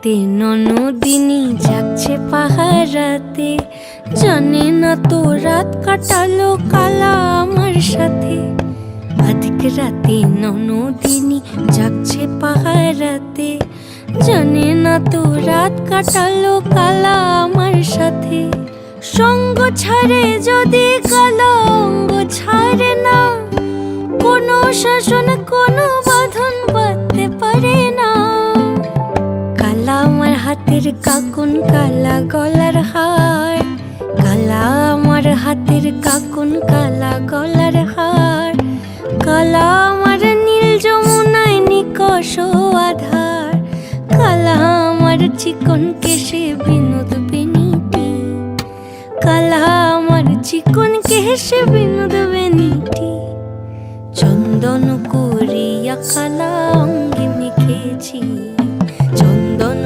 রাতে ননদিনী যাচ্ছে পাহারাতে, জানে না তো রাত কাটালো কালা আমার সাথে। আধিক রাতে ননদিনী যাচ্ছে পাহারাতে, জানে না তো রাত কাটালো কালা আমার সাথে। সঙ্গ ছাড়ে যদি কালা অঙ্গ ছাড়ে না, কোনো শাসন কোনো বাঁধন বাঁধতে পারে না। কালা আমার হাতের কাকুন কালা গলার হার, কালা আমার হাতের কাকুন কালা গলার হার। কালা আমার নীল যমুনায় নিকষ আধার, কালা আমার চিকন কেশে বিনোদ বেনিটি, কালা আমার চিকন কেশে বিনোদ বেনিটি। চন্দন করিয়া কালা অঙ্গে মেখেছি, চন্দন